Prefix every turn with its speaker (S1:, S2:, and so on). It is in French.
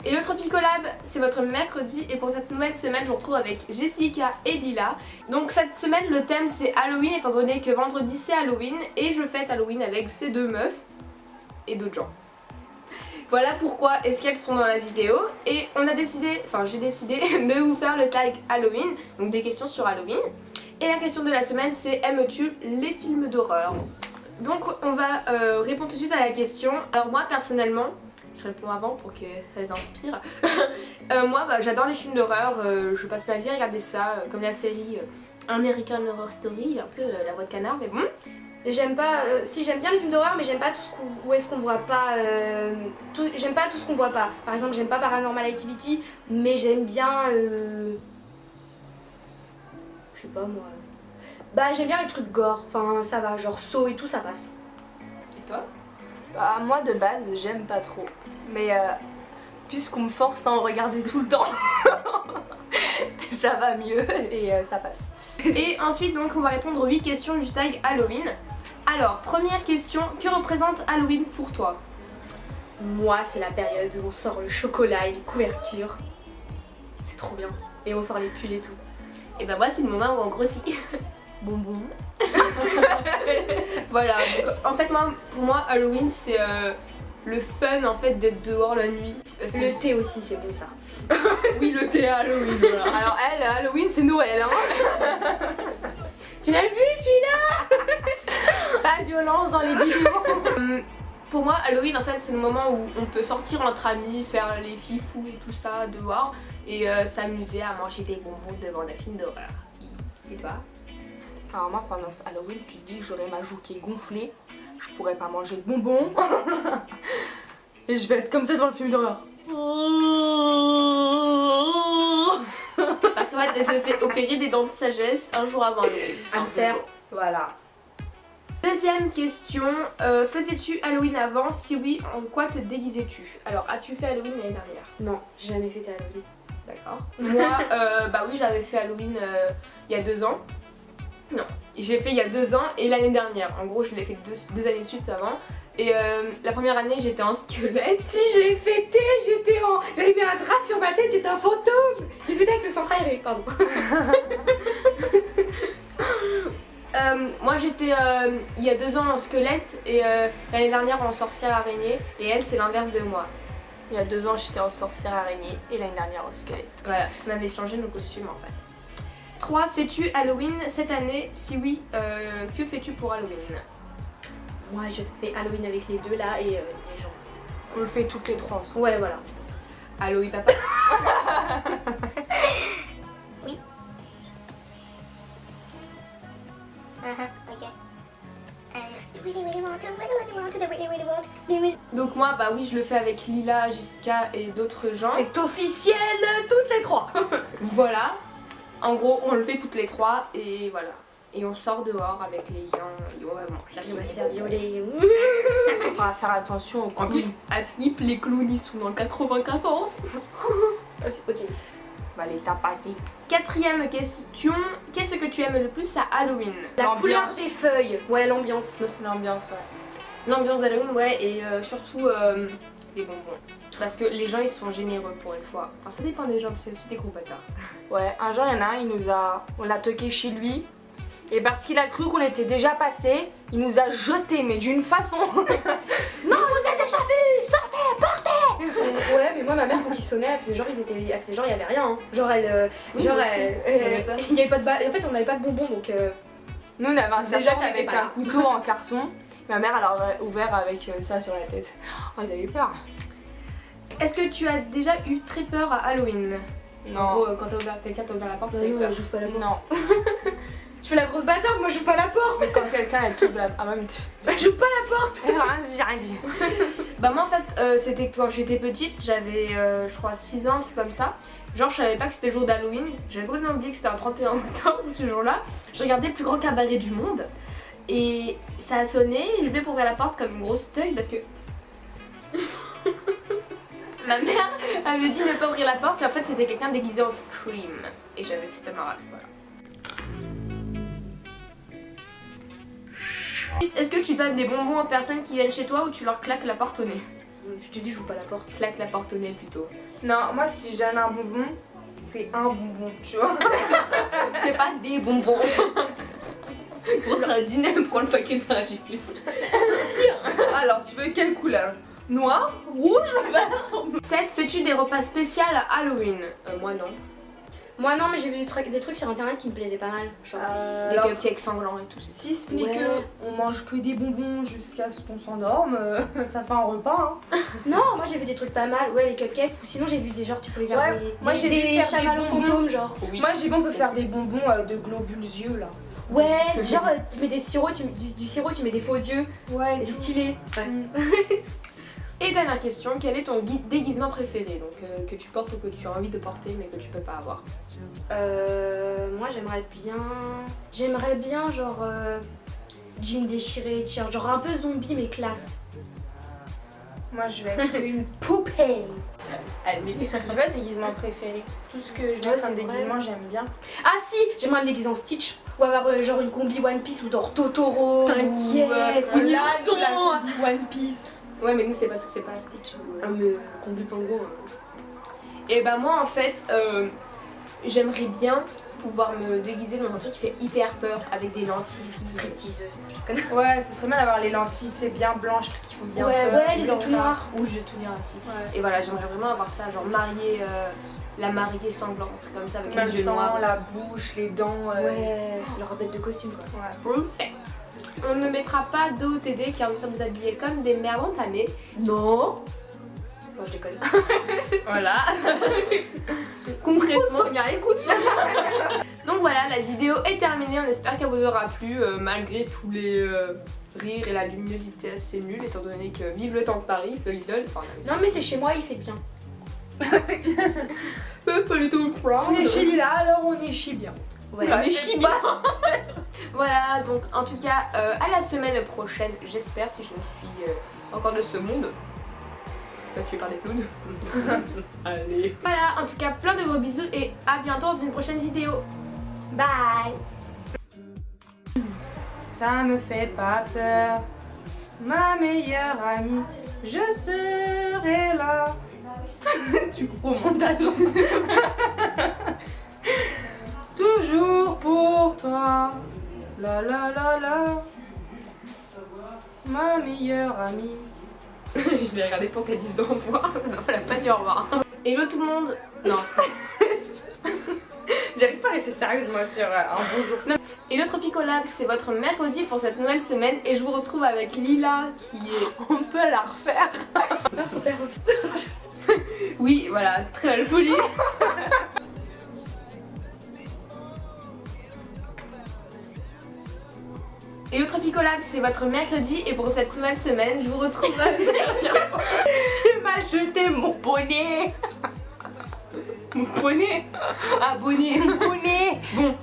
S1: Et notre Picolab, c'est votre mercredi et pour cette nouvelle semaine, je vous retrouve avec Jessica et Lila. Donc cette semaine, le thème c'est Halloween étant donné que vendredi c'est Halloween et je fête Halloween avec ces deux meufs et d'autres gens. Voilà pourquoi est-ce qu'elles sont dans la vidéo et on a décidé, enfin j'ai décidé de vous faire le tag Halloween, donc des questions sur Halloween. Et la question de la semaine c'est aimes-tu les films d'horreur? Donc on va répondre tout de suite à la question. Alors moi personnellement, je réponds avant pour que ça les inspire. Moi j'adore les films d'horreur, je passe ma vie à regarder ça, comme la série American Horror Story, un peu la voix de canard mais bon.
S2: J'aime pas, si j'aime bien les films d'horreur mais j'aime pas tout ce où est-ce qu'on voit pas, j'aime pas tout ce qu'on voit pas. Par exemple j'aime pas Paranormal Activity mais j'aime bien, je sais pas moi, bah j'aime bien les trucs gore, enfin ça va, genre Saw et tout ça passe.
S1: Et toi?
S3: Bah moi de base j'aime pas trop, mais puisqu'on me force à en regarder tout le temps, ça va mieux et ça passe.
S1: Et ensuite donc on va répondre aux 8 questions du tag Halloween. Alors première question, que représente Halloween pour toi?
S2: Moi c'est la période où on sort le chocolat et les couvertures, c'est trop bien, et on sort les pulls et tout.
S1: Et bah moi c'est le moment où on grossit.
S3: Bonbon.
S1: Voilà, donc, en fait moi, pour moi Halloween c'est le fun en fait d'être dehors la nuit. Parce que
S2: Le thé aussi c'est bon ça.
S1: oui le thé à Halloween voilà.
S3: Alors elle, Halloween c'est Noël hein. Tu l'as vu celui-là? Pas de violence dans les vidéos.
S1: Pour moi Halloween en fait c'est le moment où on peut sortir entre amis, faire les fifous et tout ça dehors et s'amuser à manger des bonbons devant des films d'horreur. Et toi?
S3: Alors moi pendant ce Halloween tu te dis que j'aurai ma joue qui est gonflée, je pourrais pas manger de bonbons et je vais être comme ça devant le film d'horreur.
S1: Parce qu'en fait elle se fait opérer des dents de sagesse un jour avant Halloween.
S2: Hamster.
S3: Voilà.
S1: Deuxième question, faisais-tu Halloween avant? Si oui, en quoi te déguisais-tu? Alors as-tu fait Halloween l'année dernière?
S2: Non, j'ai jamais fait Halloween.
S1: D'accord. Moi, bah oui j'avais fait Halloween il y a 2 ans. Non, j'ai fait il y a 2 ans et l'année dernière. En gros, je l'ai fait deux années de suite avant. Et la première année, j'étais en squelette.
S2: Si je l'ai fêté, j'avais mis un drap sur ma tête, j'étais un fantôme. J'ai fêté avec le centre aéré, pardon.
S1: Moi, j'étais il y a 2 ans en squelette et l'année dernière en sorcière araignée. Et elle, c'est l'inverse de moi.
S3: Il y a 2 ans j'étais en sorcière araignée et l'année dernière en squelette.
S1: Voilà, on avait changé nos costumes en fait. 3. Fais-tu Halloween cette année? Si oui, que fais-tu pour Halloween?
S2: Moi, je fais Halloween avec les deux là et des gens.
S3: On le fait toutes les 3 ensemble.
S2: Ouais, voilà.
S1: Allo oui papa.
S4: Oui. Ok.
S1: Donc moi, bah oui, je le fais avec Lila, Jessica et d'autres gens.
S2: C'est officiel, toutes les 3.
S1: Voilà. En gros, on le fait toutes les 3 et voilà. Et on sort dehors avec les gens et on va manger.
S2: On va se faire violer.
S3: On va faire attention aux
S1: En plus, à Skip, les clowns ils sont dans le 94.
S2: Ok.
S3: Bah l'état passé.
S1: 4e question, qu'est-ce que tu aimes le plus à Halloween?
S2: La couleur
S3: L'ambiance.
S2: des feuilles. Ouais, l'ambiance.
S3: C'est l'ambiance, ouais.
S1: L'ambiance d'Halloween, ouais, et surtout les bonbons. Parce que les gens ils sont généreux pour une fois. Enfin, ça dépend des gens, c'est aussi des gros bâtards.
S3: Ouais, un jour il y en a un, on l'a toqué chez lui. Et parce qu'il a cru qu'on était déjà passé, il nous a jeté, mais d'une façon.
S2: Non, vous êtes déjà vus, sortez, partez. Ouais, mais moi ma mère quand ils sonnaient, elle faisait genre il y avait rien. Hein. Genre elle,
S1: Oui,
S2: genre
S1: moi aussi, j'avais peur.
S2: il y avait pas de en fait on n'avait pas de bonbons donc.
S3: Nous on avait un
S2: Déjà,
S3: serpent
S2: on était
S3: avec
S2: pas
S3: un
S2: là.
S3: couteau en carton. Ma mère elle a ouvert avec ça sur la tête. Oh, ils avaient eu peur.
S1: Est-ce que tu as déjà eu très peur à Halloween? En
S3: Non.
S1: gros, quand quelqu'un t'a ouvert la porte, t'as eu
S2: non,
S1: peur.
S2: j'ouvre pas la porte.
S3: Non.
S2: Je fais la grosse bâtarde, moi j'ouvre pas la porte.
S3: Quand quelqu'un elle t'ouvre la. Ah même.
S2: J'ouvre pas la porte.
S3: J'ai rien dit.
S1: Bah moi en fait c'était quand j'étais petite, j'avais je crois 6 ans, un truc comme ça. Genre je savais pas que c'était le jour d'Halloween, j'avais complètement oublié que c'était un 31 octobre ce jour-là. Je regardais le plus grand cabaret du monde et ça a sonné, je voulais pour ouvrir la porte comme une grosse teub parce que ma mère avait dit ne pas ouvrir la porte et en fait c'était quelqu'un déguisé en Scream et j'avais fait ma race, voilà. Est-ce que tu donnes des bonbons aux personnes qui viennent chez toi ou tu leur claques la porte au nez?
S2: Je te dis, j'ouvre pas la porte.
S1: Claque la porte au nez plutôt.
S3: Non, moi si je donne un bonbon, c'est un bonbon, tu vois.
S1: C'est pas des bonbons. Pour ça, dîner, prends le paquet de Paragis Plus.
S3: Alors, tu veux quelle couleur? Noir, rouge, vert?
S1: 7. Fais-tu des repas spéciaux à Halloween? Moi non.
S2: Moi non, mais j'ai vu des trucs sur internet qui me plaisaient pas mal. Genre
S1: Des
S3: Alors,
S1: cupcakes sanglants et tout.
S3: si ce n'est
S2: Ouais.
S3: que on mange que des bonbons jusqu'à ce qu'on s'endorme, ça fait un repas. Hein.
S2: Non, moi j'ai vu des trucs pas mal. Ouais, les cupcakes. Ou sinon j'ai vu des genres, tu pouvais faire
S3: Ouais,
S2: des,
S3: moi, j'ai vu
S2: des
S3: faire des
S2: chamallows
S3: bonbons.
S2: fantômes, genre.
S1: Oui.
S3: Moi j'ai vu on peut faire des bonbons de globules yeux là.
S2: Ouais, genre tu mets des sirops, du sirop, tu mets des faux yeux.
S3: Ouais,
S2: C'est stylé. Ouais.
S1: Et dernière question, quel est ton déguisement préféré? Donc que tu portes ou que tu as envie de porter mais que tu peux pas avoir.
S2: Moi j'aimerais bien genre jean déchiré, t-shirt, genre un peu zombie mais classe.
S3: Moi je vais être une poupée.
S1: Allez.
S3: J'ai pas de déguisement préféré. Tout ce que je
S2: Ouais,
S3: mets
S2: c'est
S3: comme
S2: vrai.
S3: déguisement j'aime bien.
S2: Ah si, j'aimerais me déguiser en Stitch ou avoir genre une combi One Piece ou genre Totoro.
S1: T'inquiète,
S2: ou,
S1: c'est
S3: Là,
S1: ourson.
S3: la combi One Piece.
S1: Ouais mais nous c'est pas Stitch.
S2: Ah mais combi Pango.
S1: Et bah moi en fait j'aimerais bien pouvoir me déguiser dans un truc qui fait hyper peur avec des lentilles.
S2: Stripteaseuse.
S3: Ouais, ce serait bien d'avoir les lentilles, c'est bien blanches, trucs qui font bien
S1: Ouais,
S3: peur.
S2: Ouais, les yeux tout noirs.
S1: Ou je vais tout dire aussi.
S3: Ouais.
S1: Et voilà, j'aimerais vraiment avoir ça, genre mariée, la mariée sanglante, un truc comme ça avec
S3: Le
S1: les yeux
S3: sang,
S1: noirs.
S3: la bouche, les dents.
S2: Ouais, genre bête de costume quoi.
S3: Ouais.
S1: Perfect. On ne mettra pas d'OTD car nous sommes habillés comme des mères entamées.
S2: Non. Moi je déconne.
S1: Voilà. Concrètement.
S3: Sonia, écoute ça.
S1: Donc voilà, la vidéo est terminée. On espère qu'elle vous aura plu malgré tous les rires et la luminosité assez nulle étant donné que vive le temps de Paris, le Lidl. Enfin,
S2: Non mais c'est chez moi, il fait bien.
S1: pas du tout proud.
S3: On est chez lui là, alors on est chez bien.
S1: Ouais,
S3: Oula,
S1: on est
S3: c'est
S1: chi bien. Voilà, donc en tout cas, à la semaine prochaine, j'espère, si je suis encore de ce monde. Pas tué par des clowns. Allez. Voilà, en tout cas, plein de gros bisous et à bientôt dans une prochaine vidéo.
S2: Bye.
S3: Ça me fait pas peur, ma meilleure amie, je serai là. Tu comprends mon montage. Toujours pour toi, la la la la, ma meilleure amie.
S1: Je l'ai regardé pour qu'elle dise au revoir. Non, elle a pas dit au revoir. Hello tout le monde. Non.
S3: J'arrive pas à rester sérieuse moi sur un bonjour.
S1: Et le Tropicolab, c'est votre mercredi pour cette nouvelle semaine et je vous retrouve avec Lila qui est...
S3: On peut la refaire.
S2: Faut faire.
S1: Oui, voilà, très mal poli. Et le Tropicolab, c'est votre mercredi et pour cette nouvelle semaine, je vous retrouve avec...
S3: Tu m'as jeté mon bonnet.
S1: Mon bonnet. Ah, bonnet.
S3: Bonnet.
S1: Bon.